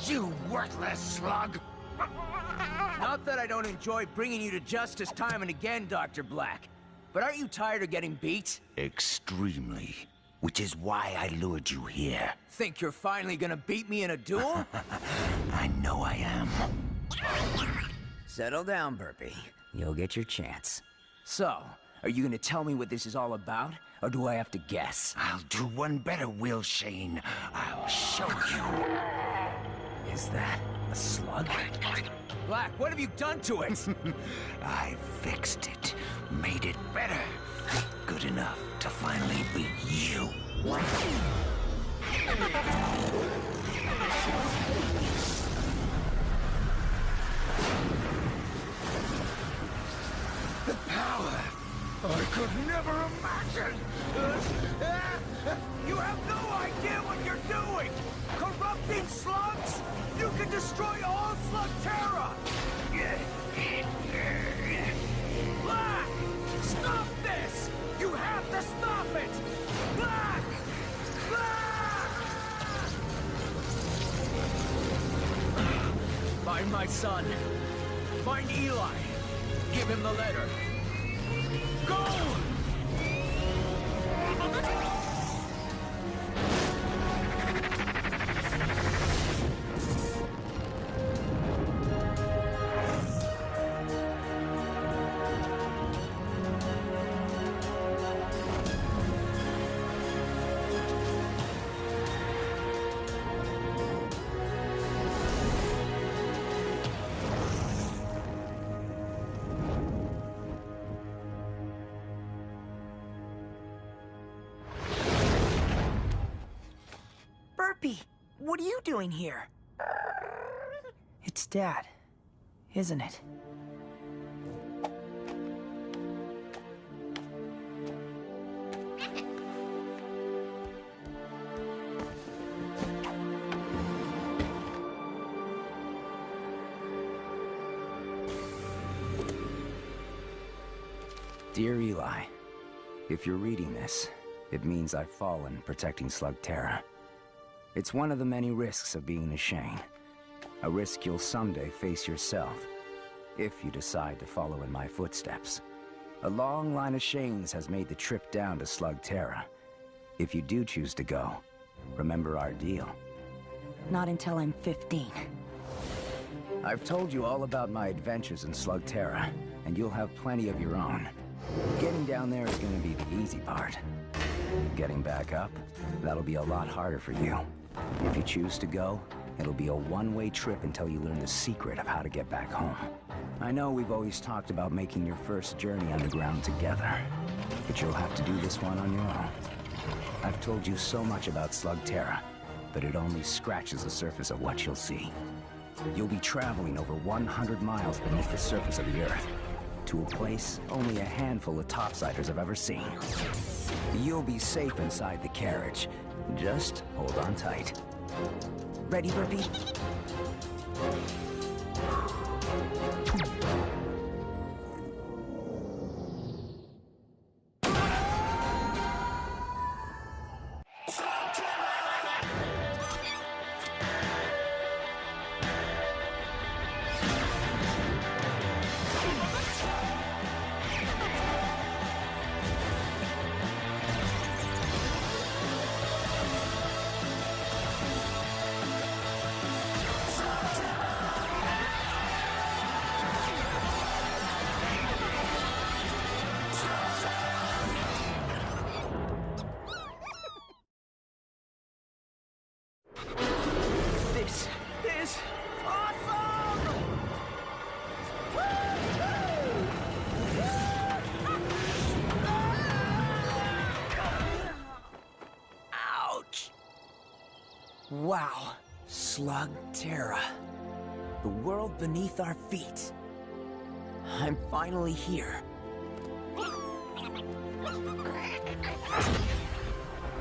You worthless slug! Not that I don't enjoy bringing you to justice time and again, Dr. Black. But aren't you tired of getting beat? Extremely. Which is why I lured you here. Think you're finally gonna beat me in a duel? I know I am. Settle down, Burpee. You'll get your chance. So, are you gonna tell me what this is all about? Or do I have to guess? I'll do one better, Will Shane. I'll show you. Is that a slug? Black, what have you done to it? I fixed it. Made it better. Good enough to finally beat you. The power I could never imagine. You have no idea what you're doing! Corrupting slugs? You can destroy all slugterra! Black! Stop this! You have to stop it! Black! Black! Find my son. Find Eli. Give him the letter. Go! Burpee, what are you doing here? It's Dad, isn't it? Dear Eli, if you're reading this, it means I've fallen protecting Slugterra. It's one of the many risks of being a Shane. A risk you'll someday face yourself, if you decide to follow in my footsteps. A long line of Shanes has made the trip down to Slugterra. If you do choose to go, remember our deal. Not until I'm 15. I've told you all about my adventures in Slugterra, and you'll have plenty of your own. Getting down there is gonna be the easy part. Getting back up, that'll be a lot harder for you. If you choose to go, it'll be a one-way trip until you learn the secret of how to get back home. I know we've always talked about making your first journey underground together, but you'll have to do this one on your own. I've told you so much about Slugterra, but it only scratches the surface of what you'll see. You'll be traveling over 100 miles beneath the surface of the Earth, to a place only a handful of topsiders have ever seen. You'll be safe inside the carriage. Just hold on tight. Ready, Burpee? This is awesome! Ouch! Wow, Slugterra. The world beneath our feet. I'm finally here.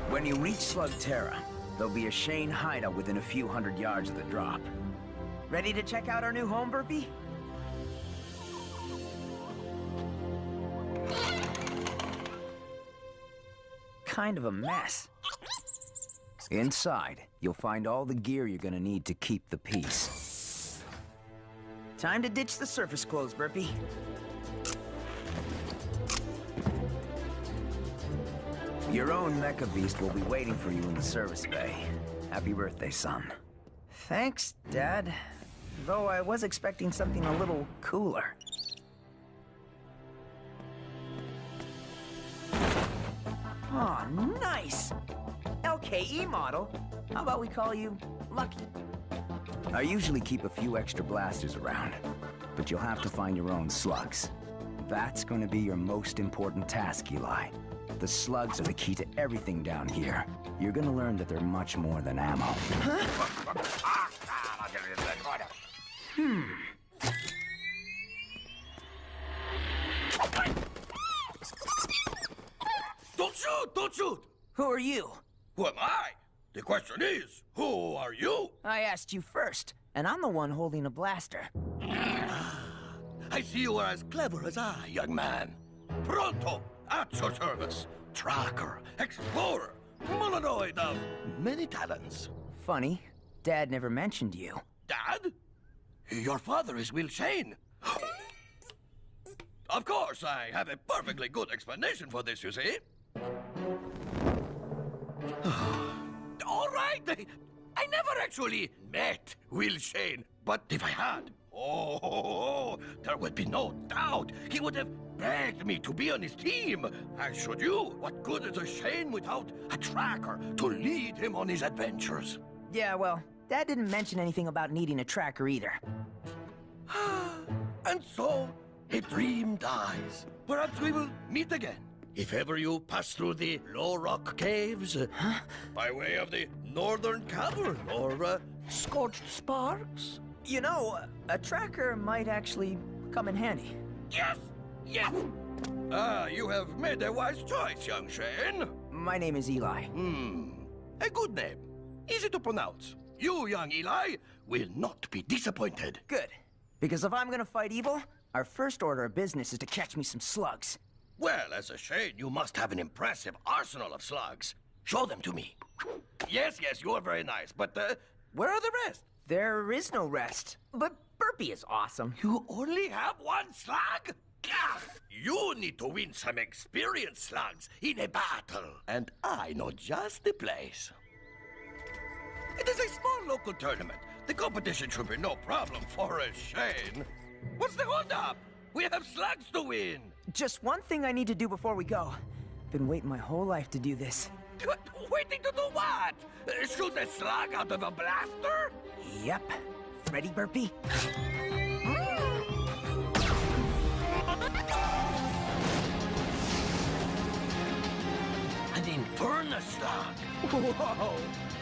When you reach Slugterra, there'll be a Shane hideout within a few hundred yards of the drop. Ready to check out our new home, Burpee? Kind of a mess. Inside, you'll find all the gear you're gonna need to keep the peace. Time to ditch the surface clothes, Burpee. Your own mecha beast will be waiting for you in the service bay. Happy birthday, son. Thanks, Dad. Though I was expecting something a little cooler. Oh, nice! LKE model. How about we call you Lucky? I usually keep a few extra blasters around, but you'll have to find your own slugs. That's going to be your most important task, Eli. The slugs are the key to everything down here. You're gonna learn that they're much more than ammo. Don't shoot! Don't shoot! Who are you? Who am I? The question is, who are you? I asked you first, and I'm the one holding a blaster. I see you are as clever as I, young man. Pronto, at your service. Tracker, explorer, mononoid of many talents. Funny, Dad never mentioned you. Dad? Your father is Will Shane. Of course, I have a perfectly good explanation for this, you see. All right, I never actually met Will Shane, but if I had, oh, there would be no doubt he would have begged me to be on his team. As should you. What good is a Shane without a tracker to lead him on his adventures? Yeah, well, Dad didn't mention anything about needing a tracker either. And so, a dream dies. Perhaps we will meet again. If ever you pass through the Low Rock Caves, by way of the Northern Cavern, or Scorched Sparks. You know, a tracker might actually come in handy. Yes! Yes! You have made a wise choice, young Shane. My name is Eli. A good name. Easy to pronounce. You, young Eli, will not be disappointed. Good. Because if I'm gonna fight evil, our first order of business is to catch me some slugs. Well, as a Shane, you must have an impressive arsenal of slugs. Show them to me. Yes, you are very nice, but where are the rest? There is no rest. But Burpee is awesome. You only have one slug? Gah! You need to win some experienced slugs in a battle. And I know just the place. It is a small local tournament. The competition should be no problem for a Shane. What's the holdup? We have slugs to win. Just one thing I need to do before we go. Been waiting my whole life to do this. Waiting to do what? Shoot a slug out of a blaster? Yep. Ready, Burpee? An inferno slug. Whoa!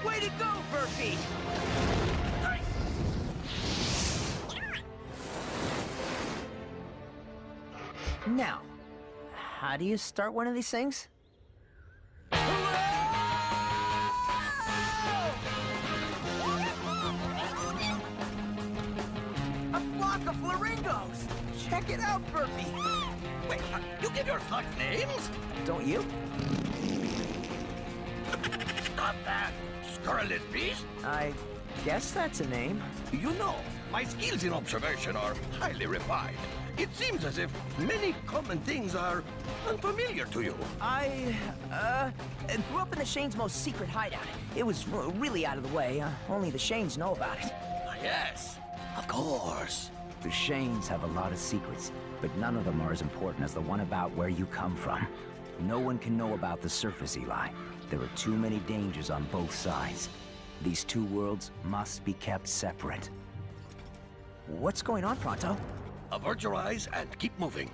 Way to go, Burpee! Now, how do you start one of these things? A flock of flamingos! Check it out, Burpee! Wait, you give your slugs names? Don't you? Stop that! Scurrilous beast! I guess that's a name. You know, my skills in observation are highly refined. It seems as if many common things are unfamiliar to you. I grew up in the Shane's most secret hideout. It was really out of the way. Only the Shanes know about it. Yes, of course. The Shanes have a lot of secrets, but none of them are as important as the one about where you come from. No one can know about the surface, Eli. There are too many dangers on both sides. These two worlds must be kept separate. What's going on, Pronto? Avert your eyes and keep moving.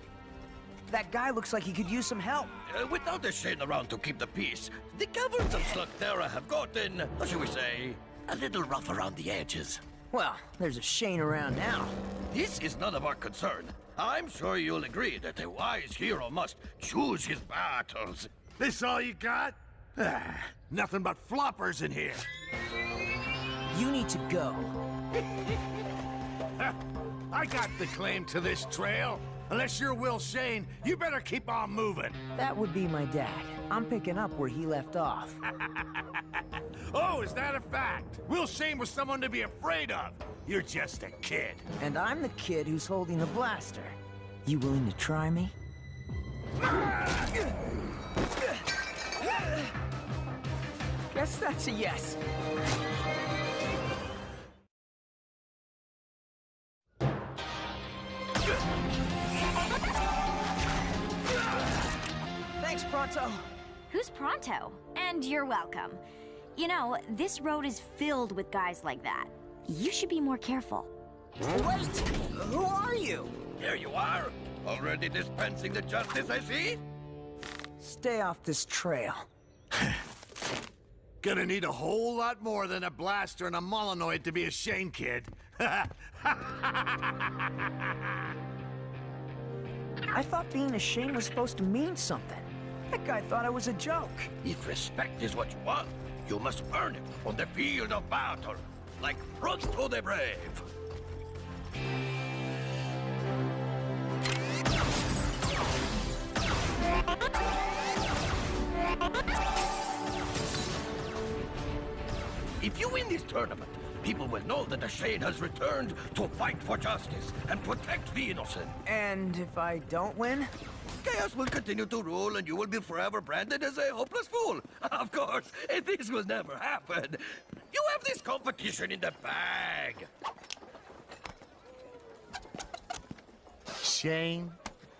That guy looks like he could use some help. Without a Shane around to keep the peace, the caverns of Slugterra have gotten, how shall we say, a little rough around the edges. Well, there's a Shane around now. This is none of our concern. I'm sure you'll agree that a wise hero must choose his battles. This all you got? Nothing but floppers in here. You need to go. I got the claim to this trail. Unless you're Will Shane, you better keep on moving. That would be my dad. I'm picking up where he left off. Oh, is that a fact? Will Shane was someone to be afraid of. You're just a kid. And I'm the kid who's holding the blaster. You willing to try me? Guess that's a yes. Thanks, Pronto. Who's Pronto? And you're welcome. You know, this road is filled with guys like that. You should be more careful. Wait! Who are you? Here you are. Already dispensing the justice, I see? Stay off this trail. Gonna need a whole lot more than a blaster and a Molinoid to be a Shane kid. I thought being a Shane was supposed to mean something. That guy thought I was a joke. If respect is what you want, you must earn it on the field of battle. Like Pronto the Brave. If you win this tournament, people will know that the Shane has returned to fight for justice and protect the innocent. And if I don't win? Chaos will continue to rule and you will be forever branded as a hopeless fool. Of course, this will never happen. You have this competition in the bag. Shane?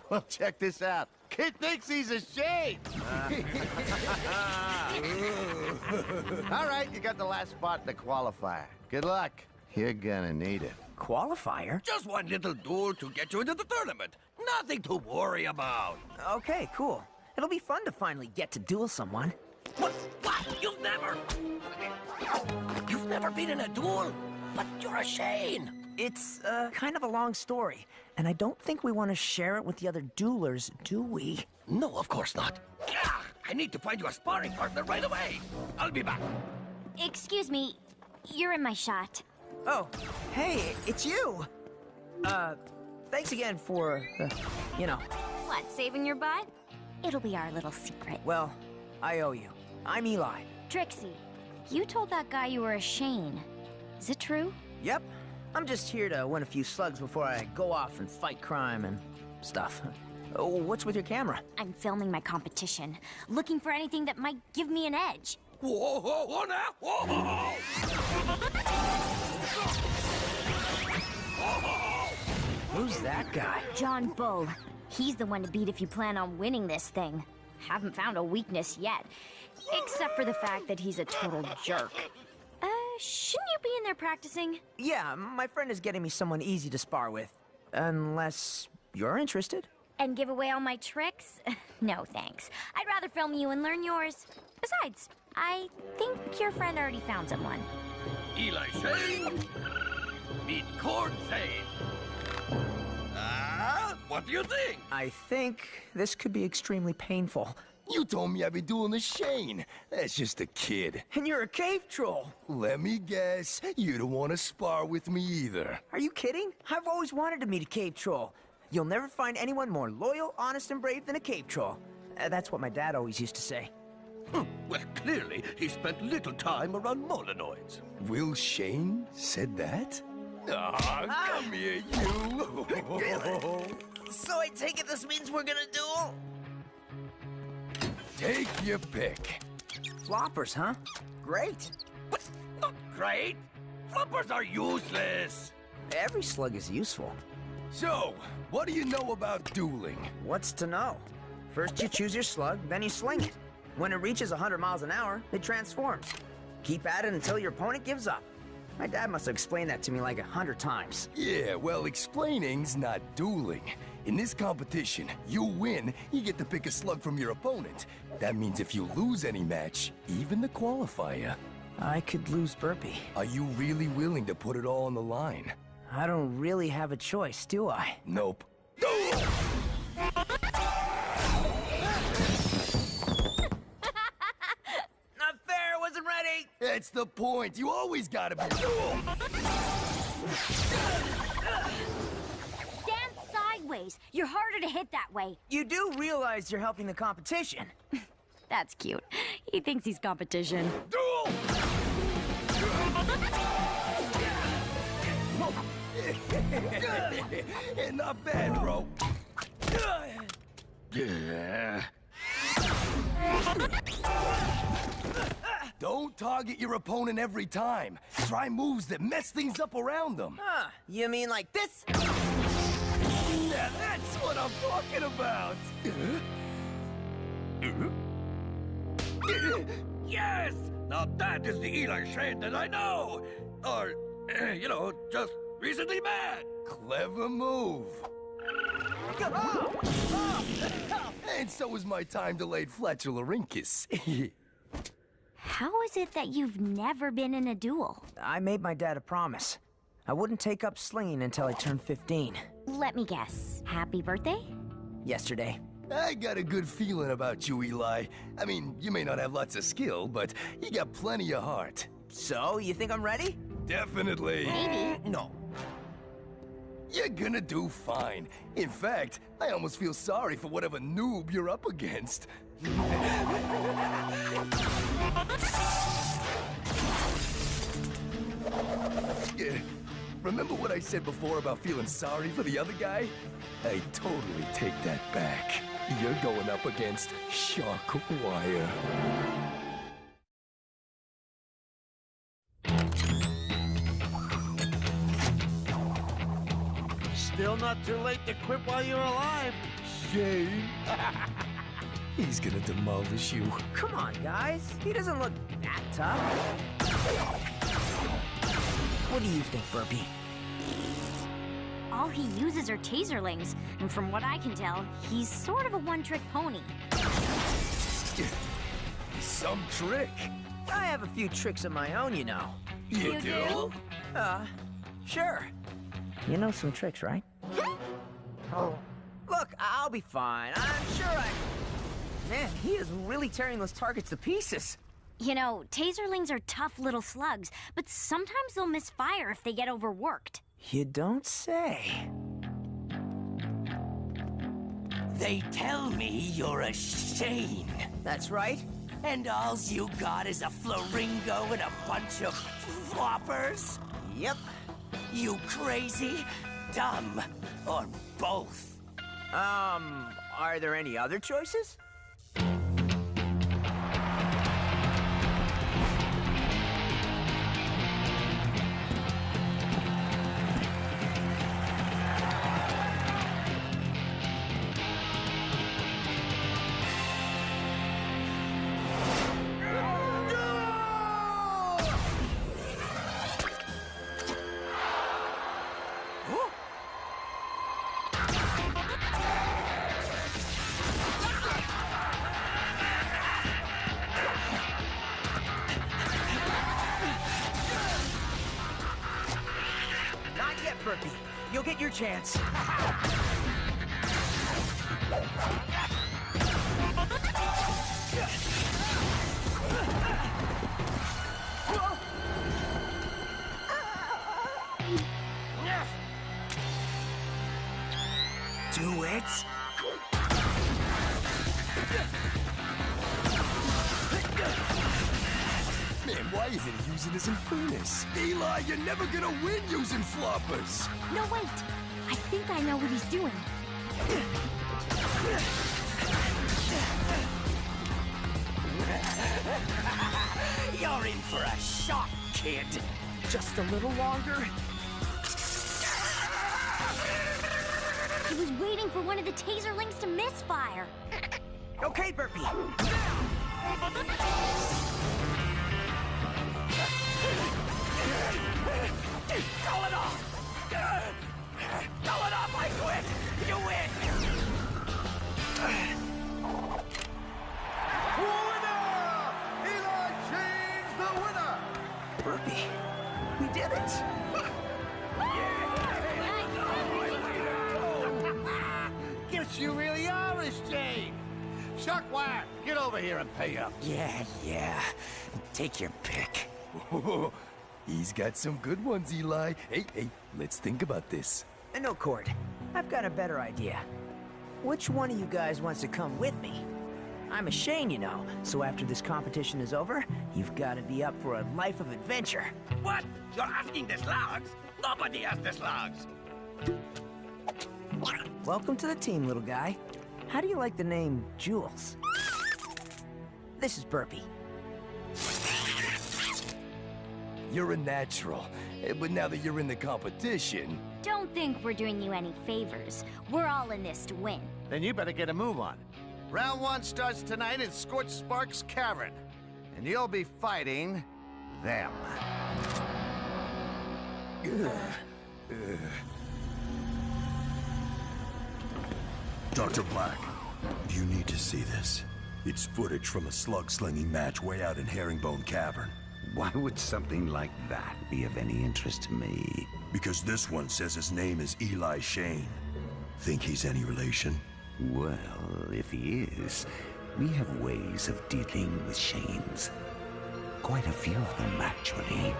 Well, check this out. Kid thinks he's a Shane! All right, you got the last spot in the qualifier. Good luck. You're gonna need it. Qualifier? Just one little duel to get you into the tournament. Nothing to worry about. Okay, cool. It'll be fun to finally get to duel someone. What? You've never been in a duel? But you're a Shane. It's, kind of a long story, and I don't think we want to share it with the other duelers, do we? No, of course not. Gah! I need to find you a sparring partner right away. I'll be back. Excuse me, you're in my shot. Oh, hey, it's you! Thanks again for, you know. What, saving your butt? It'll be our little secret. Well, I owe you. I'm Eli. Trixie, you told that guy you were a Shane. Is it true? Yep. I'm just here to win a few slugs before I go off and fight crime and stuff. Oh, what's with your camera? I'm filming my competition, looking for anything that might give me an edge. Whoa, whoa, whoa, now! Whoa! Who's that guy? John Bull. He's the one to beat if you plan on winning this thing. Haven't found a weakness yet, except for the fact that he's a total jerk. Shouldn't you be in there practicing? Yeah, my friend is getting me someone easy to spar with. Unless you're interested. And give away all my tricks? No, thanks. I'd rather film you and learn yours. Besides, I think your friend already found someone. Eli Shane, meet Cord Zane. What do you think? I think this could be extremely painful. You told me I'd be doing the Shane. That's just a kid. And you're a cave troll. Let me guess, you don't want to spar with me either. Are you kidding? I've always wanted to meet a cave troll. You'll never find anyone more loyal, honest, and brave than a cave troll. That's what my dad always used to say. Well, clearly, he spent little time around Molinoids. Will Shane said that? Come here, you. So I take it this means we're gonna duel? Take your pick. Floppers, huh? Great. But not great. Floppers are useless. Every slug is useful. So, what do you know about dueling? What's to know? First you choose your slug, then you sling it. When it reaches 100 miles an hour, it transforms. Keep at it until your opponent gives up. My dad must have explained that to me like 100 times. Yeah, well, explaining's not dueling. In this competition, you win, you get to pick a slug from your opponent. That means if you lose any match, even the qualifier. I could lose Burpee. Are you really willing to put it all on the line? I don't really have a choice, do I? Nope. Not fair, wasn't ready! That's the point. You always gotta be Stand sideways. You're harder to hit that way. You do realize you're helping the competition. That's cute. He thinks he's competition. Duel! Not bad, bro. Don't target your opponent every time. Try moves that mess things up around them. Huh, you mean like this? Yeah, that's what I'm talking about. Yes! Now that is the Eli Shane that I know! Or, just recently met! Clever move. And so is my time-delayed flatularincus. How is it that you've never been in a duel? I made my dad a promise. I wouldn't take up slinging until I turned 15. Let me guess. Happy birthday? Yesterday. I got a good feeling about you, Eli. I mean, you may not have lots of skill, but you got plenty of heart. So, you think I'm ready? Definitely. Maybe. No. You're gonna do fine. In fact, I almost feel sorry for whatever noob you're up against. Remember what I said before about feeling sorry for the other guy? I totally take that back. You're going up against Shark Wire. Still not too late to quit while you're alive. Shane. He's gonna demolish you. Come on, guys. He doesn't look that tough. What do you think, Burpee? All he uses are taserlings, and from what I can tell, he's sort of a one-trick pony. Some trick. I have a few tricks of my own, you know. You do? Sure. You know some tricks, right? Look, I'll be fine. I'm sure I... Man, he is really tearing those targets to pieces. You know, taserlings are tough little slugs, but sometimes they'll misfire if they get overworked. You don't say. They tell me you're a Shane. That's right. And all's you got is a flaringo and a bunch of floppers? Yep. You crazy, dumb, or both? Are there any other choices? Burpee. You'll get your chance. Do it. Man, why isn't he using his Infernus? Eli, you're never gonna win using floppers! No, wait. I think I know what he's doing. You're in for a shock, kid. Just a little longer. He was waiting for one of the taserlings to misfire. Okay, Burpee. Call it off! Call it off, I quit! You win! Winner! Eli Shane's the winner! Burpee, we did it. Guess you really are a Shane. Shockwire, get over here and pay up. Yeah. Take your pick. He's got some good ones, Eli. Hey, let's think about this. No, Cord. I've got a better idea. Which one of you guys wants to come with me? I'm a Shane, you know, so after this competition is over, you've got to be up for a life of adventure. What? You're asking the slugs? Nobody has the slugs. Welcome to the team, little guy. How do you like the name Jules? This is Burpee. You're a natural. But now that you're in the competition... Don't think we're doing you any favors. We're all in this to win. Then you better get a move on. Round 1 starts tonight in Scorched Sparks Cavern. And you'll be fighting... them. Dr. Black, you need to see this. It's footage from a slug-slinging match way out in Herringbone Cavern. Why would something like that be of any interest to me? Because this one says his name is Eli Shane. Think he's any relation? Well, if he is, we have ways of dealing with Shanes. Quite a few of them, actually.